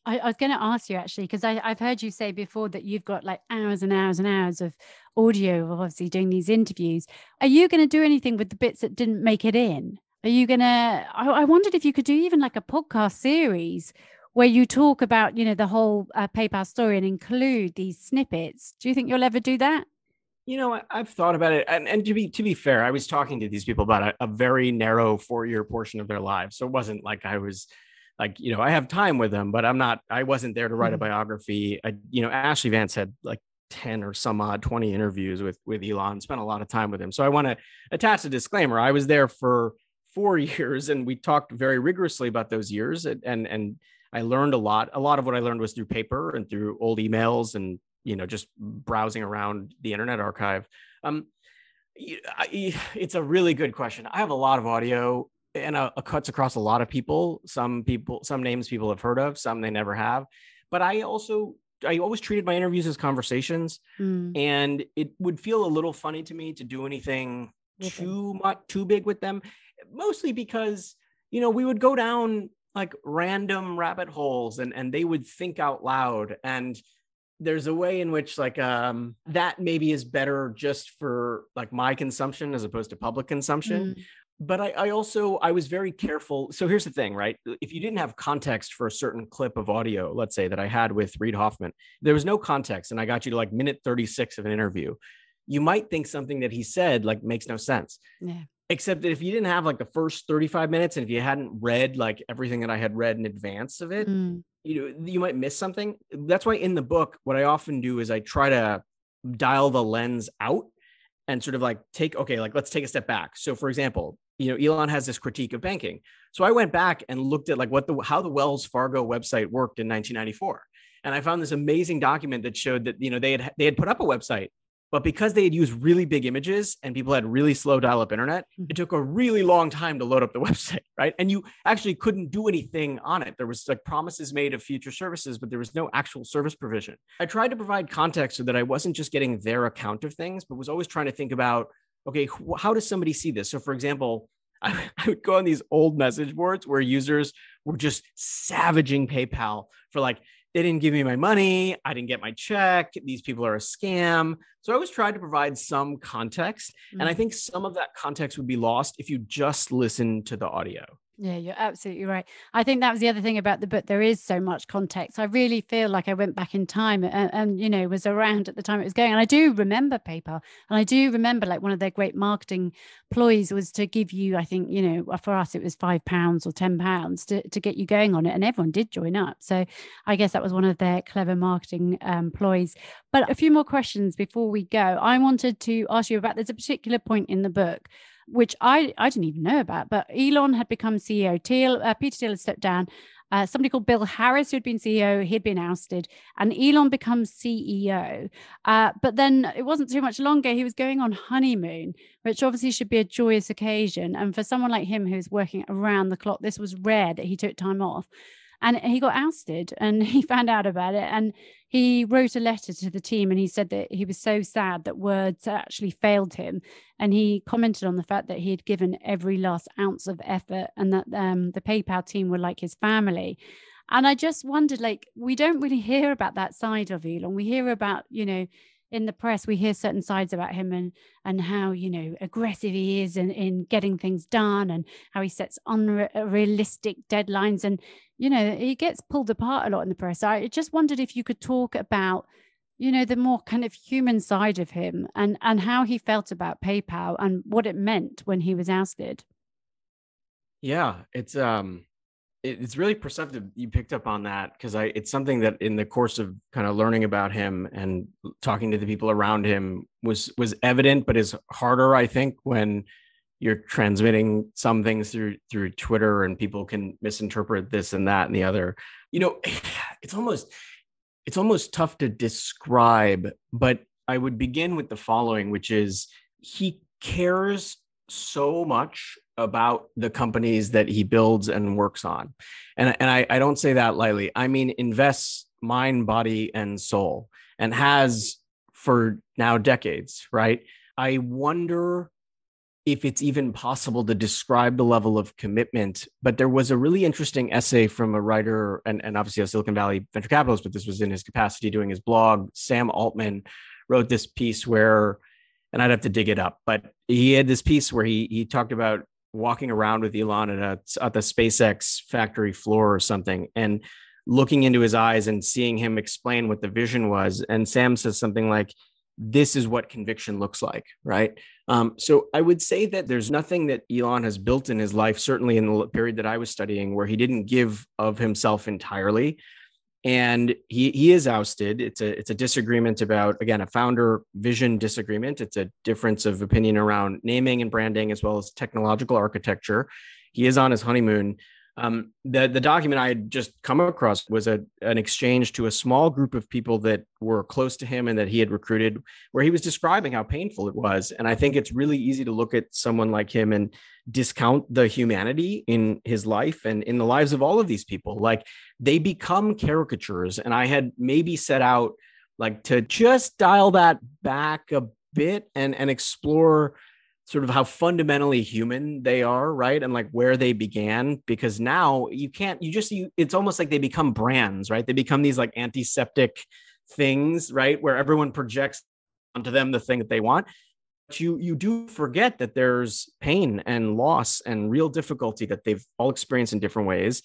I was going to ask you actually, because I've heard you say before that you've got like hours and hours and hours of audio of obviously doing these interviews. Are you going to do anything with the bits that didn't make it in? Are you going to, I wondered if you could do even like a podcast series where you talk about, the whole PayPal story and include these snippets. Do you think you'll ever do that? I've thought about it. And to be fair, I was talking to these people about a very narrow 4-year portion of their lives. So it wasn't like I was like, I have time with them, but I wasn't there to write a biography. Ashley Vance had like 10 or some odd 20 interviews with Elon, spent a lot of time with him. So I want to attach a disclaimer. I was there for 4 years and we talked very rigorously about those years. And I learned a lot. A lot of what I learned was through paper and through old emails and, just browsing around the Internet Archive. It's a really good question. I have a lot of audio and cuts across a lot of people. Some names people have heard of, some they never have. But I always treated my interviews as conversations, and it would feel a little funny to me to do anything too big with them, mostly because, we would go down like random rabbit holes and they would think out loud. And there's a way in which like that maybe is better just for like my consumption as opposed to public consumption. But I was very careful. So here's the thing, right? If you didn't have context for a certain clip of audio, let's say that I had with Reid Hoffman, there was no context and I got you to like minute 36 of an interview, you might think something that he said like makes no sense. Yeah. Except that if you didn't have like the first 35 minutes and if you hadn't read like everything that I had read in advance of it, you might miss something. That's why in the book, what I often do is I try to dial the lens out and sort of like let's take a step back. So for example, Elon has this critique of banking. So I went back and looked at like how the Wells Fargo website worked in 1994. And I found this amazing document that showed that, they had put up a website, but because they had used really big images and people had really slow dial-up internet, it took a really long time to load up the website, right? And you actually couldn't do anything on it. There was like promises made of future services, but there was no actual service provision. I tried to provide context so that I wasn't just getting their account of things, but was always trying to think about, okay, how does somebody see this? So for example, I would go on these old message boards where users were just savaging PayPal for like, they didn't give me my money, I didn't get my check, these people are a scam. So I always tried to provide some context. And I think some of that context would be lost if you just listen to the audio. Yeah, you're absolutely right. I think that was the other thing about the book. There is so much context. I really feel like I went back in time and was around at the time it was going. And I do remember PayPal. And I do remember like one of their great marketing ploys was to give you, I think, for us, it was £5 or £10 to get you going on it. And everyone did join up. So I guess that was one of their clever marketing ploys. But a few more questions before we go. I wanted to ask you about, there's a particular point in the book which I didn't even know about, but Elon had become CEO. Peter Thiel had stepped down. Somebody called Bill Harris, who had been CEO, he'd been ousted, and Elon becomes CEO. But then it wasn't too much longer. He was going on honeymoon, which obviously should be a joyous occasion. And for someone like him who's working around the clock, this was rare that he took time off. And he got ousted and he found out about it. And he wrote a letter to the team and he said that he was so sad that words actually failed him. And he commented on the fact that he had given every last ounce of effort and that the PayPal team were like his family. And I just wondered, like, we don't really hear about that side of Elon. We hear about, in the press, we hear certain sides about him and how, aggressive he is in getting things done and how he sets unrealistic deadlines. And, he gets pulled apart a lot in the press. I just wondered if you could talk about, the more kind of human side of him and how he felt about PayPal and what it meant when he was ousted. Yeah, it's really perceptive you picked up on that, because it's something that in the course of kind of learning about him and talking to the people around him was evident, but is harder, I think, when you're transmitting some things through Twitter and people can misinterpret this and that and the other. It's almost tough to describe, but I would begin with the following, which is he cares so much about the companies that he builds and works on. And I don't say that lightly. I mean, invests mind, body, and soul, and has for now decades, right? I wonder if it's even possible to describe the level of commitment. But there was a really interesting essay from a writer and obviously a Silicon Valley venture capitalist, but this was in his capacity doing his blog. Sam Altman wrote this piece where, and I'd have to dig it up, but he had this piece where he talked about walking around with Elon at the SpaceX factory floor or something, and looking into his eyes and seeing him explain what the vision was. And Sam says something like, "This is what conviction looks like," right? So I would say that there's nothing that Elon has built in his life, certainly in the period that I was studying, where he didn't give of himself entirely. And he is ousted. It's a disagreement about, again, a founder vision disagreement. It's a difference of opinion around naming and branding, as well as technological architecture. He is on his honeymoon. The document I had just come across was an exchange to a small group of people that were close to him and that he had recruited, where he was describing how painful it was. And I think it's really easy to look at someone like him and discount the humanity in his life and in the lives of all of these people. Like, they become caricatures. And I had maybe set out like to just dial that back a bit and explore sort of how fundamentally human they are, right? And like where they began, because now it's almost like they become brands, right? They become these like antiseptic things, right? Where everyone projects onto them the thing that they want. But you do forget that there's pain and loss and real difficulty that they've all experienced in different ways.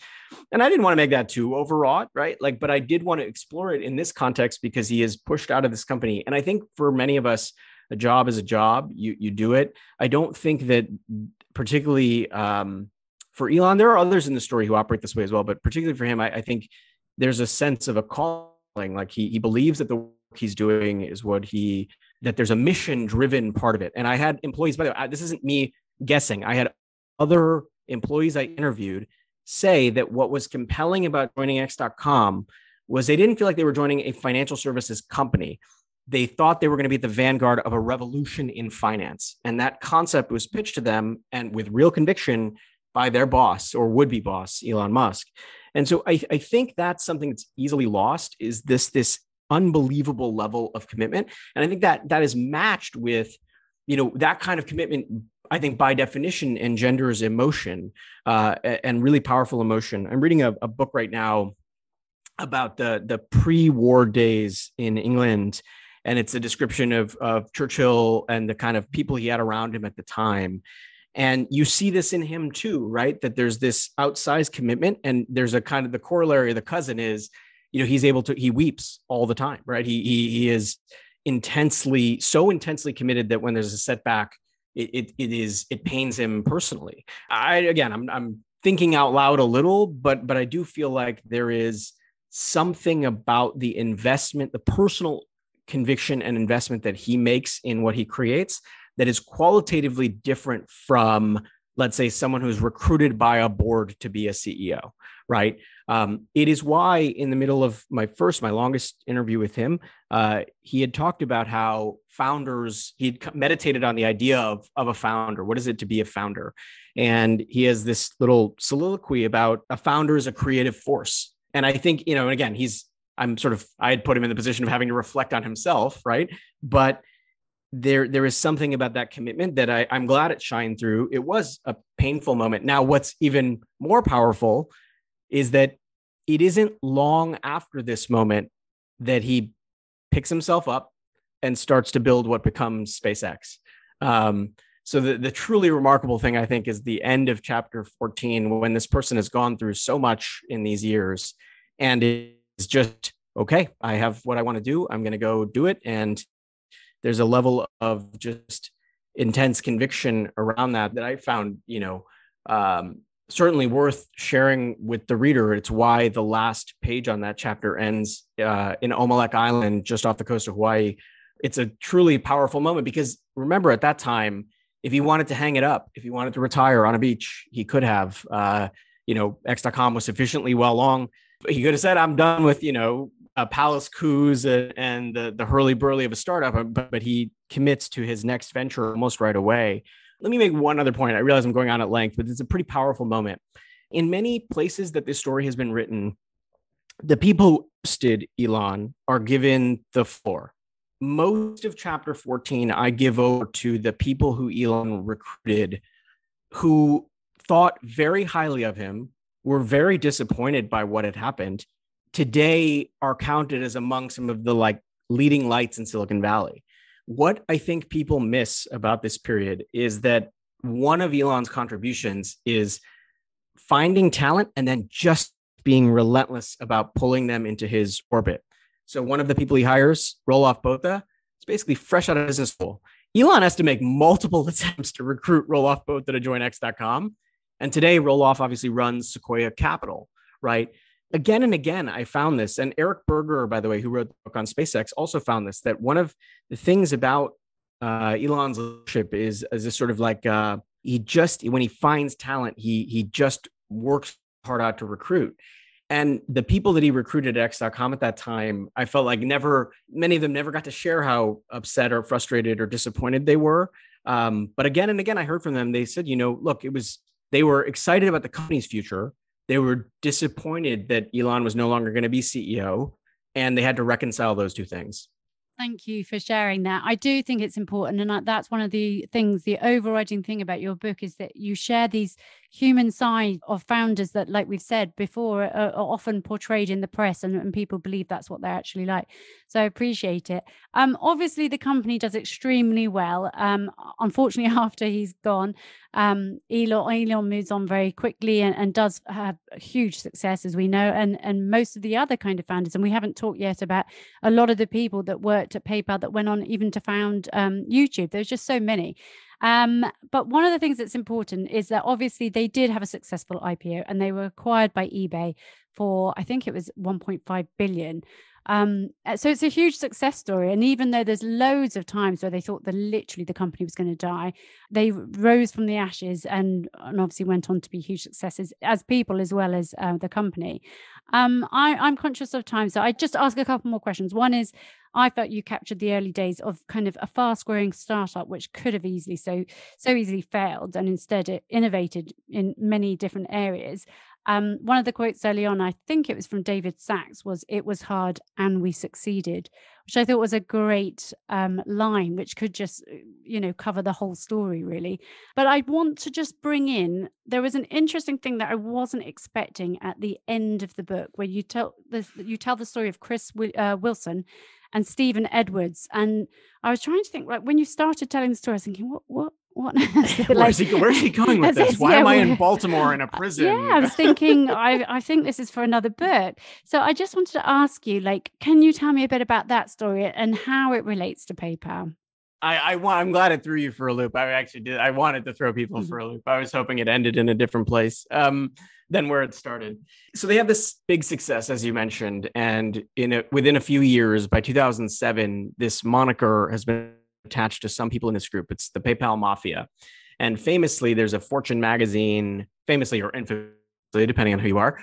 And I didn't want to make that too overwrought, right? Like, but I did want to explore it in this context because he is pushed out of this company. And I think for many of us, a job is a job. You do it. I don't think that particularly for Elon, there are others in the story who operate this way as well, but particularly for him, I think there's a sense of a calling. Like he believes that the work he's doing is that there's a mission driven part of it. And I had employees, by the way, this isn't me guessing. I had other employees I interviewed say that what was compelling about joining X.com was they didn't feel like they were joining a financial services company. They thought they were going to be at the vanguard of a revolution in finance. And that concept was pitched to them and with real conviction by their boss or would-be boss, Elon Musk. And so I think that's something that's easily lost, is this unbelievable level of commitment. And I think that is matched with, that kind of commitment, I think by definition engenders emotion and really powerful emotion. I'm reading a book right now about the pre-war days in England. And it's a description of Churchill and the kind of people he had around him at the time. And you see this in him too, right? That there's this outsized commitment, and there's a kind of the corollary, the cousin is, he weeps all the time, right? He is so intensely committed that when there's a setback, it pains him personally. I'm thinking out loud a little, but I do feel like there is something about the investment, the personal conviction and investment that he makes in what he creates that is qualitatively different from, let's say, someone who's recruited by a board to be a CEO, right? It is why in the middle of my longest interview with him, he had talked about how founders, he'd meditated on the idea of a founder. What is it to be a founder? And he has this little soliloquy about a founder is a creative force. And I think, again, I had put him in the position of having to reflect on himself, right? But there is something about that commitment that I'm glad it shined through. It was a painful moment. Now, what's even more powerful is that it isn't long after this moment that he picks himself up, and starts to build what becomes SpaceX. So the truly remarkable thing, I think, is the end of chapter 14, when this person has gone through so much in these years and is just, okay, I have what I want to do. I'm going to go do it. And there's a level of just intense conviction around that I found, certainly worth sharing with the reader. It's why the last page on that chapter ends in Omelek Island, just off the coast of Hawaii. It's a truly powerful moment because remember, at that time, if he wanted to hang it up, if he wanted to retire on a beach, he could have. X.com was sufficiently well along. He could have said, I'm done with, palace coups and the hurly-burly of a startup, but he commits to his next venture almost right away. Let me make one other point. I realize I'm going on at length, but it's a pretty powerful moment. In many places that this story has been written, the people who hosted Elon are given the floor. Most of chapter 14, I give over to the people who Elon recruited, who thought very highly of him, were very disappointed by what had happened, today are counted as among some of the leading lights in Silicon Valley. What I think people miss about this period is that one of Elon's contributions is finding talent and then just being relentless about pulling them into his orbit. So one of the people he hires, Roelof Botha, is basically fresh out of business school. Elon has to make multiple attempts to recruit Roelof Botha to join X.com. And today, Roelof obviously runs Sequoia Capital, right? Again and again, I found this. And Eric Berger, by the way, who wrote the book on SpaceX, also found this, that one of the things about Elon's leadership is this sort of when he finds talent, he just works hard out to recruit. And the people that he recruited at X.com at that time, I felt like many of them never got to share how upset or frustrated or disappointed they were. But again and again, I heard from them. They said, look, they were excited about the company's future. They were disappointed that Elon was no longer going to be CEO, and they had to reconcile those two things. Thank you for sharing that. I do think it's important. And that's one of the things, the overriding thing about your book is that you share these human side of founders that, like we've said before, are often portrayed in the press and people believe that's what they're actually like. So I appreciate it. Obviously, the company does extremely well. Unfortunately, after he's gone, Elon moves on very quickly and does have huge success, as we know, and most of the other kind of founders. And we haven't talked yet about a lot of the people that worked at PayPal that went on even to found YouTube. There's just so many. But one of the things that's important is that obviously they did have a successful IPO and they were acquired by eBay for, I think it was 1.5 billion. So it's a huge success story. And even though there's loads of times where they thought that literally the company was going to die, they rose from the ashes and obviously went on to be huge successes as people as well as the company. I'm conscious of time, so I just ask a couple more questions. One is, I felt you captured the early days of kind of a fast-growing startup, which could have easily so easily failed, and instead it innovated in many different areas. One of the quotes early on, I think it was from David Sacks, was "It was hard and we succeeded," which I thought was a great line, which could just cover the whole story really. But I want to just bring in, there was an interesting thing that I wasn't expecting at the end of the book, where you tell the story of Chris Wilson and Stephen Edwards. And I was trying to think, like, when you started telling the story, I was thinking, what? Where's he going with this? Why am I in Baltimore in a prison? Yeah, I was thinking, I think this is for another book. So I just wanted to ask you, can you tell me a bit about that story and how it relates to PayPal? I'm glad it threw you for a loop. I actually did. I wanted to throw people for a loop. I was hoping it ended in a different place than where it started. So they have this big success, as you mentioned, and within a few years, by 2007, this moniker has been attached to some people in this group. It's the PayPal Mafia, and famously, there's a Fortune magazine, famously or infamously, depending on who you are.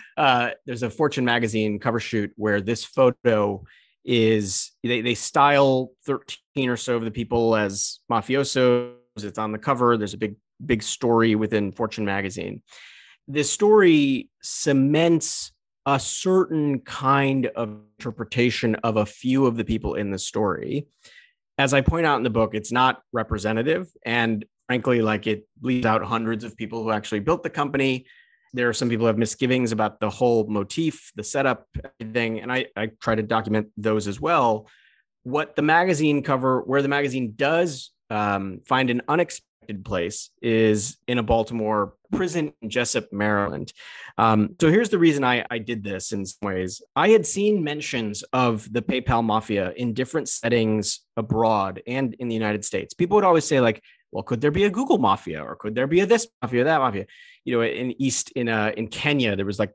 There's a Fortune magazine cover shoot where this photo is, they style 13 or so of the people as mafiosos. It's on the cover. There's a big story within Fortune magazine. This story cements a certain kind of interpretation of a few of the people in the story. As I point out in the book, it's not representative. And frankly, it leaves out hundreds of people who actually built the company. There are some people who have misgivings about the whole motif, the setup, everything. And I try to document those as well. what the magazine cover, where the magazine does find an unexpected place is in a Baltimore prison in Jessup, Maryland. So here's the reason I did this in some ways. I had seen mentions of the PayPal mafia in different settings abroad and in the United States. People would always say like, well, could there be a Google mafia, or could there be a this mafia, that mafia? You know, in Kenya, there was like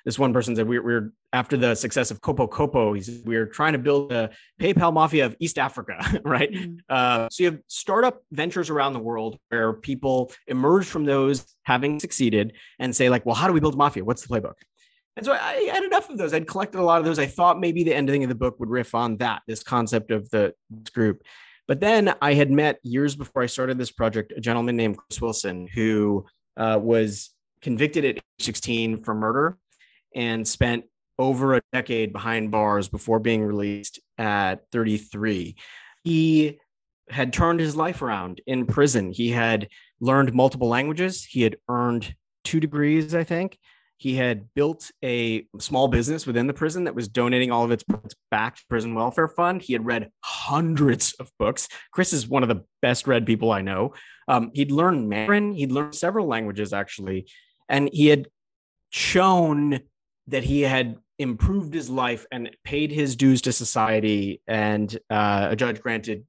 this one person said we're after the success of Kopo Kopo, he said we're trying to build a PayPal mafia of East Africa, right? So you have startup ventures around the world where people emerge from those having succeeded and say like, well, how do we build a mafia? What's the playbook? And so I had enough of those. I'd collected a lot of those. I thought maybe the ending of the book would riff on this concept of this group. But then I had met years before I started this project, a gentleman named Chris Wilson, who was convicted at age 16 for murder and spent over a decade behind bars before being released at 33. He had turned his life around in prison. He had learned multiple languages. He had earned 2 degrees, I think. He had built a small business within the prison that was donating all of its back to prison welfare fund. He had read hundreds of books. Chris is one of the best read people I know. He'd learned Mandarin. He'd learned several languages, actually. And he had shown that he had improved his life and paid his dues to society. And a judge granted,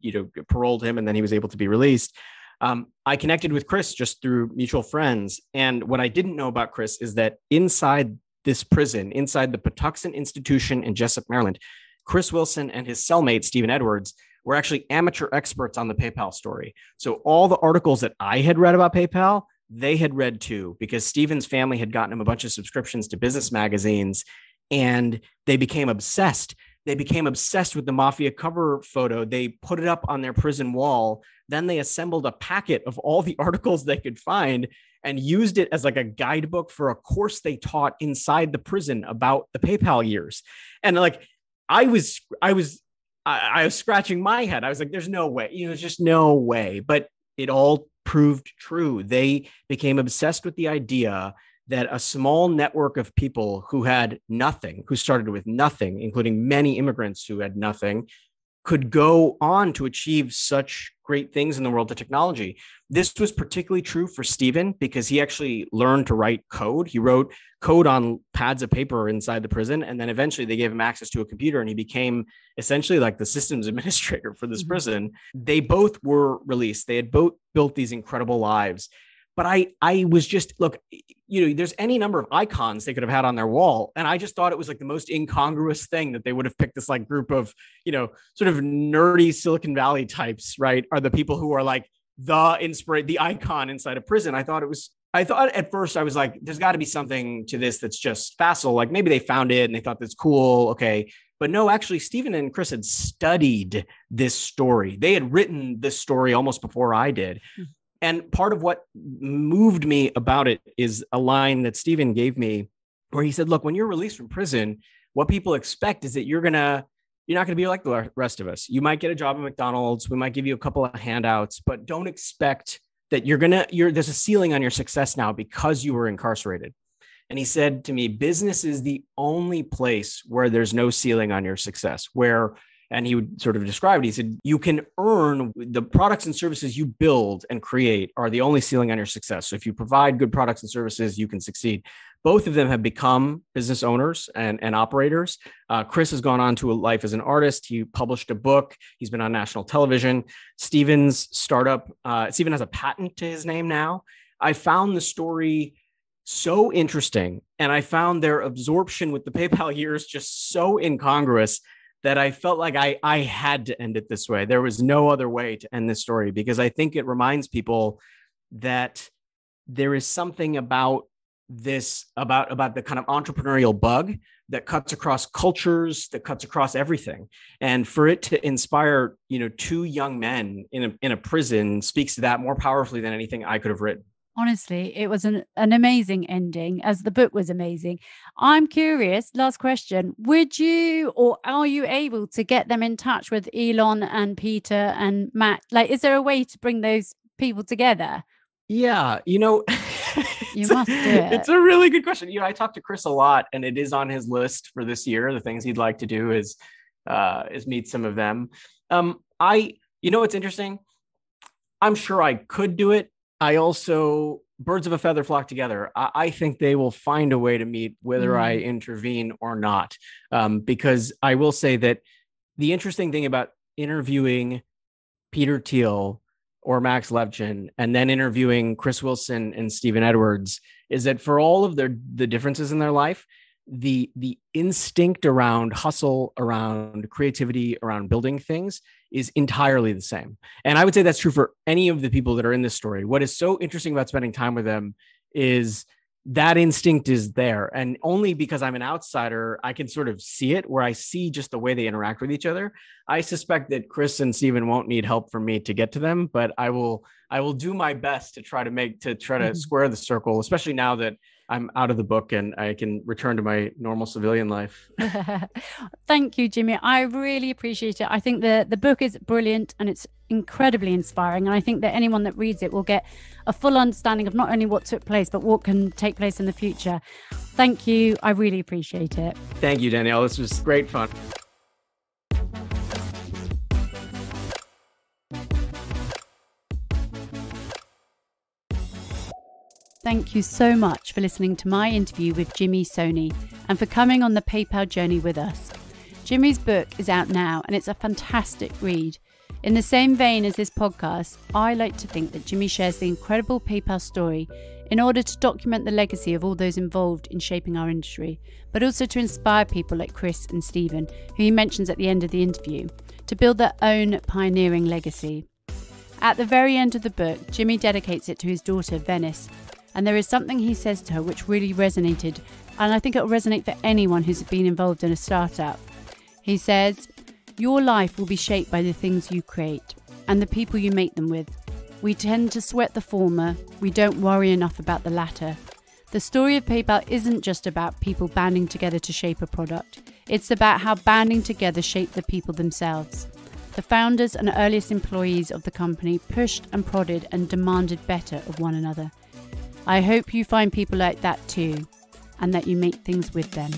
paroled him, and then he was able to be released. I connected with Chris just through mutual friends. And what I didn't know about Chris is that inside this prison, inside the Patuxent Institution in Jessup, Maryland, Chris Wilson and his cellmate, Stephen Edwards, were actually amateur experts on the PayPal story. So all the articles that I had read about PayPal, they had read too, because Stephen's family had gotten him a bunch of subscriptions to business magazines, and they became obsessed. They became obsessed with the mafia cover photo. They put it up on their prison wall. Then they assembled a packet of all the articles they could find and used it as like a guidebook for a course they taught inside the prison about the PayPal years. And like, I was scratching my head. I was like, there's no way, there's just no way. But it all proved true. They became obsessed with the idea that a small network of people who had nothing, who started with nothing, including many immigrants who had nothing, could go on to achieve such great things in the world of technology. This was particularly true for Stephen because he actually learned to write code. He wrote code on pads of paper inside the prison. And then eventually they gave him access to a computer and he became essentially like the systems administrator for this prison. They both were released. They had both built these incredible lives. But I was just, look, there's any number of icons they could have had on their wall. And I just thought it was like the most incongruous thing that they would have picked this like group of, sort of nerdy Silicon Valley types, right? Are the people who are like the icon inside a prison. I thought at first I was like, there's got to be something to this that's just facile. Like maybe they found it and they thought that's cool. Okay. But no, actually, Stephen and Chris had studied this story. They had written this story almost before I did. And part of what moved me about it is a line that Stephen gave me where he said, look, when you're released from prison, what people expect is that you're not going to be like the rest of us. You might get a job at McDonald's. We might give you a couple of handouts, but don't expect that there's a ceiling on your success now because you were incarcerated. And he said to me, business is the only place where there's no ceiling on your success, and he would sort of describe it. He said, you can earn the products and services you build and create are the only ceiling on your success. So if you provide good products and services, you can succeed. Both of them have become business owners and operators. Chris has gone on to a life as an artist. He published a book. He's been on national television. Stephen's startup, Stephen has a patent to his name now. I found the story so interesting. And I found their absorption with the PayPal years just so incongruous that I felt like I had to end it this way. There was no other way to end this story because I think it reminds people that there is something about this, about the kind of entrepreneurial bug that cuts across cultures, that cuts across everything. And for it to inspire, 2 young men in a prison speaks to that more powerfully than anything I could have written. Honestly, it was an amazing ending, as the book was amazing. I'm curious, last question, would you or are you able to get them in touch with Elon and Peter and Matt? Like, is there a way to bring those people together? Yeah, you must do it. It's a really good question. I talked to Chris a lot, and it is on his list for this year. The things he'd like to do is meet some of them. What's interesting? I'm sure I could do it. I also, birds of a feather flock together. I think they will find a way to meet whether I intervene or not. Because I will say that the interesting thing about interviewing Peter Thiel or Max Levchin and then interviewing Chris Wilson and Stephen Edwards is that for all of the differences in their life, the instinct around hustle, around creativity, around building things is entirely the same. And I would say that's true for any of the people that are in this story. What is so interesting about spending time with them is that instinct is there. And only because I'm an outsider, I can sort of see it, where I see just the way they interact with each other. I suspect that Chris and Stephen won't need help from me to get to them, but I will do my best to try to square the circle, especially now that I'm out of the book and I can return to my normal civilian life. Thank you, Jimmy. I really appreciate it. I think the book is brilliant and it's incredibly inspiring. And I think that anyone that reads it will get a full understanding of not only what took place, but what can take place in the future. Thank you. I really appreciate it. Thank you, Danielle. This was great fun. Thank you so much for listening to my interview with Jimmy Soni and for coming on the PayPal journey with us. Jimmy's book is out now and it's a fantastic read. In the same vein as this podcast, I like to think that Jimmy shares the incredible PayPal story in order to document the legacy of all those involved in shaping our industry, but also to inspire people like Chris and Stephen, who he mentions at the end of the interview, to build their own pioneering legacy. At the very end of the book, Jimmy dedicates it to his daughter, Venice, and there is something he says to her which really resonated, and I think it will resonate for anyone who's been involved in a startup. He says, "Your life will be shaped by the things you create and the people you make them with. We tend to sweat the former, we don't worry enough about the latter. The story of PayPal isn't just about people banding together to shape a product. It's about how banding together shaped the people themselves. The founders and earliest employees of the company pushed and prodded and demanded better of one another. I hope you find people like that too, and that you make things with them."